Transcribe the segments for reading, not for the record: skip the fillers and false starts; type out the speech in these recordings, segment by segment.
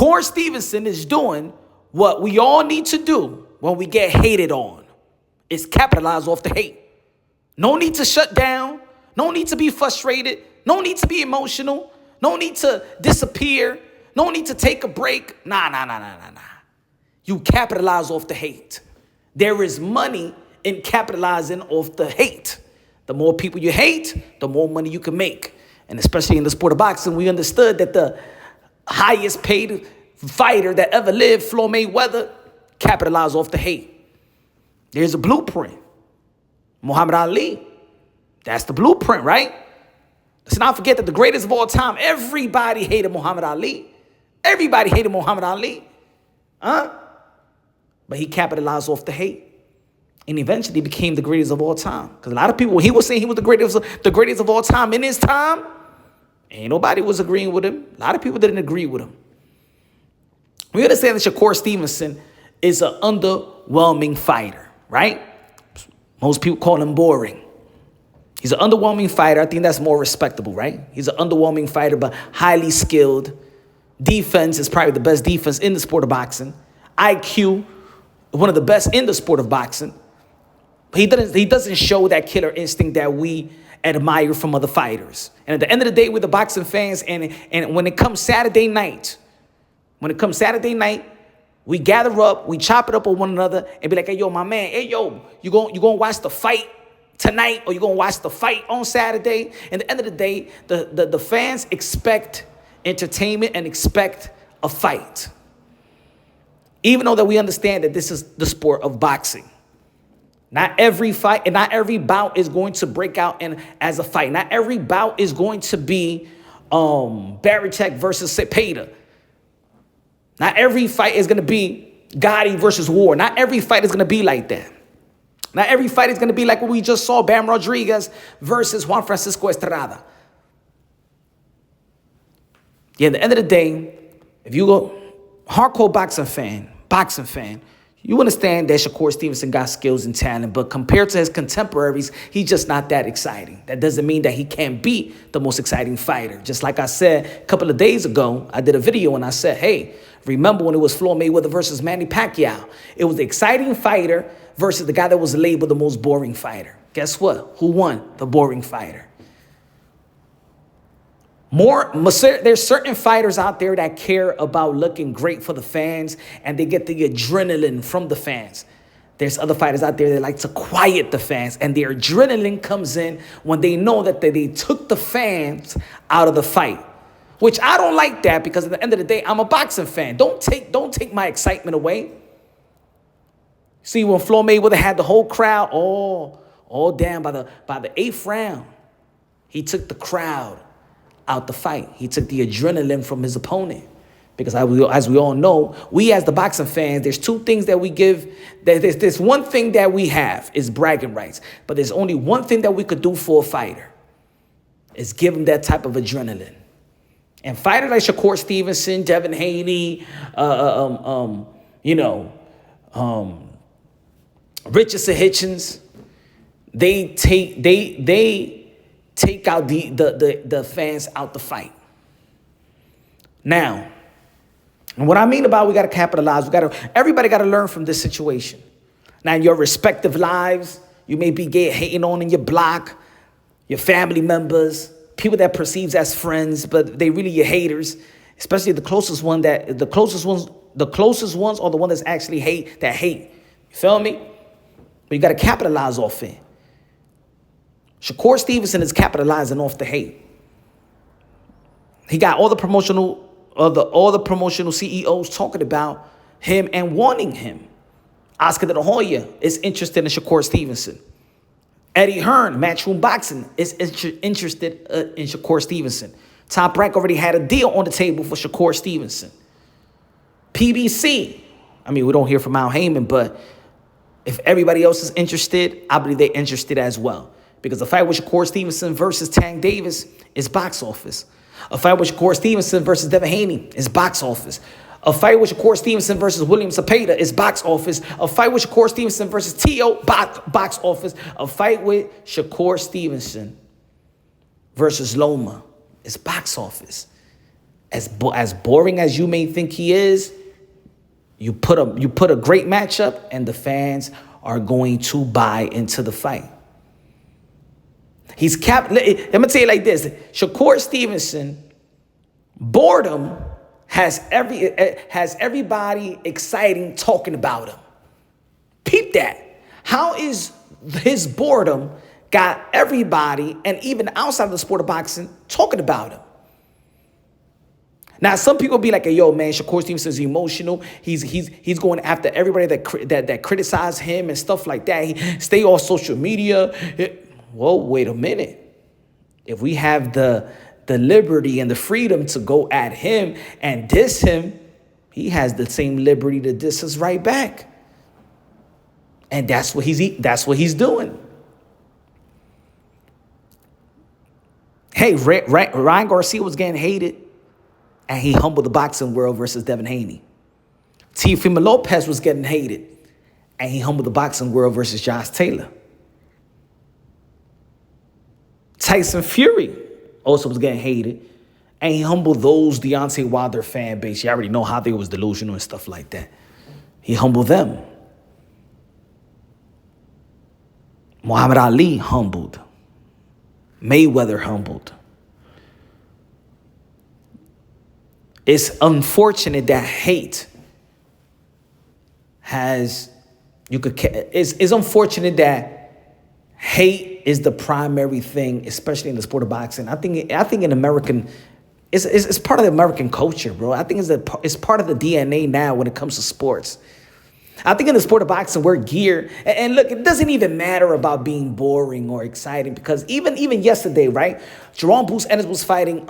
Shakur Stevenson is doing what we all need to do when we get hated on. Is capitalize off the hate. No need to shut down. No need to be frustrated. No need to be emotional. No need to disappear. No need to take a break. Nah. You capitalize off the hate. There is money in capitalizing off the hate. The more people you hate, the more money you can make. And especially in the sport of boxing, we understood that the highest paid fighter that ever lived, Floyd Mayweather, capitalized off the hate. There's a blueprint. Muhammad Ali. That's the blueprint, right? Let's not forget that the greatest of all time, everybody hated Muhammad Ali. Everybody hated Muhammad Ali. But he capitalized off the hate. And eventually became the greatest of all time. Because a lot of people, when he was saying he was the greatest of all time in his time, ain't nobody was agreeing with him. A lot of people didn't agree with him. We understand that Shakur Stevenson is an underwhelming fighter, right? Most people call him boring. He's an underwhelming fighter. I think that's more respectable, right? He's an underwhelming fighter, but highly skilled. Defense is probably the best defense in the sport of boxing. IQ, one of the best in the sport of boxing. He doesn't show that killer instinct that we admire from other fighters. And at the end of the day, we're the boxing fans. And when it comes Saturday night, we gather up, we chop it up with one another and be like, hey, yo, my man, hey, yo, you gonna watch the fight tonight or you gonna watch the fight on Saturday? And at the end of the day, the fans expect entertainment and expect a fight. Even though that we understand that this is the sport of boxing. Not every fight and not every bout is going to break out as a fight. Not every bout is going to be Barichek versus Cepeda. Not every fight is going to be Gotti versus Ward. Not every fight is going to be like that. Not every fight is going to be like what we just saw, Bam Rodriguez versus Juan Francisco Estrada. Yeah, at the end of the day, if you go hardcore boxing fan, you understand that Shakur Stevenson got skills and talent, but compared to his contemporaries, he's just not that exciting. That doesn't mean that he can't be the most exciting fighter. Just like I said a couple of days ago, I did a video and I said, hey, remember when it was Floyd Mayweather versus Manny Pacquiao? It was the exciting fighter versus the guy that was labeled the most boring fighter. Guess what? Who won? The boring fighter. There's certain fighters out there that care about looking great for the fans and they get the adrenaline from the fans. There's other fighters out there that like to quiet the fans and their adrenaline comes in when they know that they took the fans out of the fight. Which I don't like that because at the end of the day, I'm a boxing fan. Don't take my excitement away. See, when Floyd Mayweather had the whole crowd all down by the 8th round, he took the crowd out the fight. He took the adrenaline from his opponent. Because as we all know, we as the boxing fans, there's two things that we give. There's one thing that we have is bragging rights. But there's only one thing that we could do for a fighter is give him that type of adrenaline. And fighters like Shakur Stevenson, Devin Haney, Richardson Hitchens, they take out the fans out the fight. Now, and what I mean about we got to capitalize, everybody got to learn from this situation. Now, in your respective lives, you may be hating on in your block, your family members, people that perceives as friends, but they really your haters, especially the closest ones are the ones that's actually hate. You feel me? But you got to capitalize off it. Shakur Stevenson is capitalizing off the hate. He got all the promotional CEOs talking about him and wanting him. Oscar De La Hoya is interested in Shakur Stevenson. Eddie Hearn, Matchroom Boxing, is interested in Shakur Stevenson. Top Rank already had a deal on the table for Shakur Stevenson. PBC, we don't hear from Al Heyman, but if everybody else is interested, I believe they're interested as well. Because the fight with Shakur Stevenson versus Tank Davis is box office. A fight with Shakur Stevenson versus Devin Haney is box office. A fight with Shakur Stevenson versus William Cepeda is box office. A fight with Shakur Stevenson versus T.O. box office. A fight with Shakur Stevenson versus Loma is box office. As boring as you may think he is, you put a great matchup, and the fans are going to buy into the fight. I'm gonna tell you like this: Shakur Stevenson, boredom has everybody exciting talking about him. Peep that. How is his boredom got everybody, and even outside of the sport of boxing, talking about him? Now, some people be like, hey, yo, man, Shakur Stevenson's emotional. He's going after everybody that criticize him and stuff like that. He stay off social media. Well, wait a minute. If we have the liberty and the freedom to go at him and diss him, he has the same liberty to diss us right back. And that's what he's doing. Hey, Ryan Garcia was getting hated, and he humbled the boxing world versus Devin Haney. Teofimo Lopez was getting hated, and he humbled the boxing world versus Josh Taylor. Tyson Fury also was getting hated, and he humbled those Deontay Wilder fan base. You already know how they was delusional and stuff like that. He humbled them. Muhammad Ali humbled. Mayweather humbled. It's unfortunate that hate it's unfortunate that hate is the primary thing, especially in the sport of boxing. I think in American, it's part of the American culture, bro. I think it's part of the DNA now when it comes to sports. I think in the sport of boxing, we're geared. And look, it doesn't even matter about being boring or exciting, because even yesterday, right? Jerome Bruce Ennis was fighting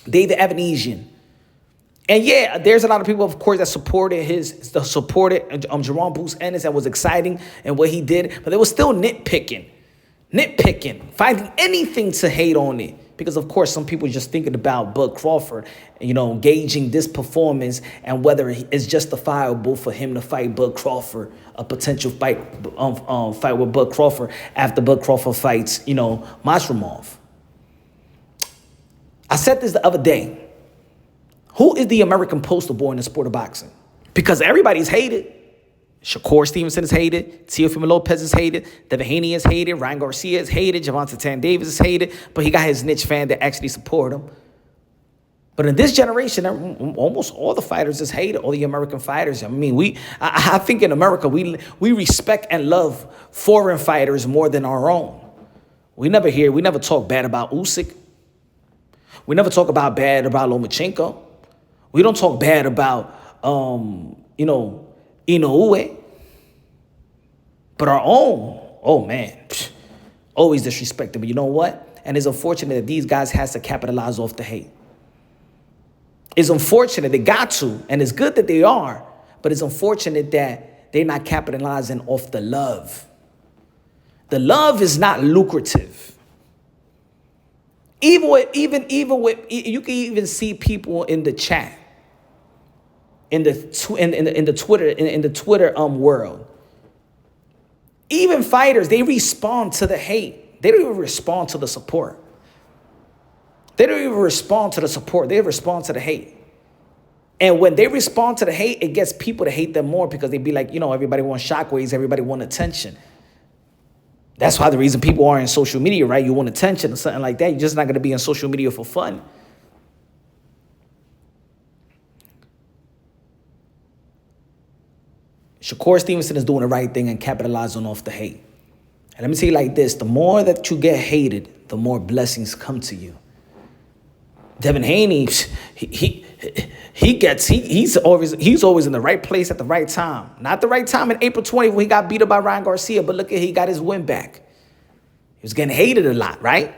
David Evanesian. And yeah, there's a lot of people, of course, that supported Jerome Bruce Ennis, that was exciting and what he did, but they was still nitpicking, finding anything to hate on it. Because, of course, some people just thinking about Bud Crawford, gauging this performance and whether it's justifiable for him to fight Bud Crawford, a potential fight with Bud Crawford after Bud Crawford fights, Masrimov. I said this the other day. Who is the American poster boy in the sport of boxing? Because everybody's hated. Shakur Stevenson is hated. Teofimo Lopez is hated. Devin Haney is hated. Ryan Garcia is hated. Gervonta Tank Davis is hated. But he got his niche fan that actually support him. But in this generation, almost all the fighters is hated. All the American fighters. I mean, I think in America, we respect and love foreign fighters more than our own. We never talk bad about Usyk. We never talk bad about Lomachenko. We don't talk bad about, Inoue. But our own, oh man, always disrespected. But you know what? And it's unfortunate that these guys has to capitalize off the hate. It's unfortunate they got to, and it's good that they are, but it's unfortunate that they're not capitalizing off the love. The love is not lucrative. Even with you can even see people in the chat, in the Twitter world. Even fighters, they respond to the hate. They don't even respond to the support. They respond to the hate. And when they respond to the hate, it gets people to hate them more, because they be like, everybody wants shockwaves, everybody want attention. That's why the reason people are in social media, right? You want attention or something like that. You're just not going to be on social media for fun. Shakur Stevenson is doing the right thing and capitalizing off the hate. And let me tell you like this: the more that you get hated, the more blessings come to you. Devin Haney, he's always in the right place at the right time. Not the right time in April 20th when he got beat up by Ryan Garcia, but look, he got his win back. He was getting hated a lot, right?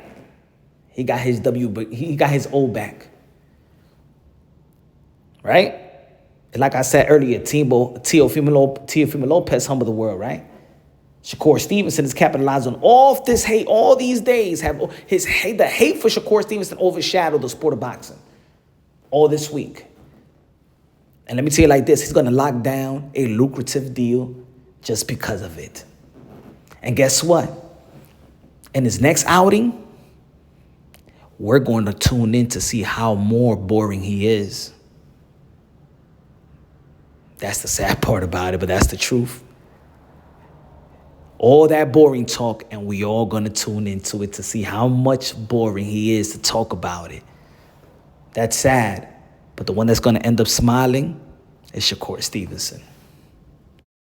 He got his O back. Right? Like I said earlier, Teofimo Lopez humbled the world, right? Shakur Stevenson is capitalizing on all this hate. All these days the hate for Shakur Stevenson overshadowed the sport of boxing all this week. And let me tell you like this: he's going to lock down a lucrative deal just because of it. And guess what? In his next outing, we're going to tune in to see how more boring he is. That's the sad part about it, but that's the truth. All that boring talk, and we all going to tune into it to see how much boring he is to talk about it. That's sad. But the one that's going to end up smiling is Shakur Stevenson.